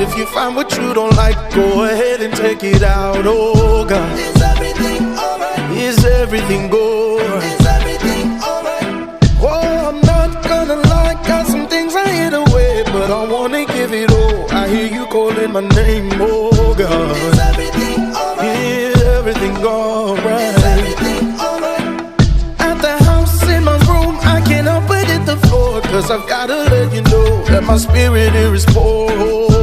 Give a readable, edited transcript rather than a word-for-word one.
if you find what you don't like, go ahead and take it out. Oh God, Is everything alright? is everything good? Is everything alright? Oh, I'm not gonna lie, got some things I hid away, but I wanna give it all. I hear you calling my name, oh Is God. everything alright? Is everything alright? Is everything alright? At the house, in my room, I can't help but hit the floor, cause I've gotta let you know that my spirit here is poor.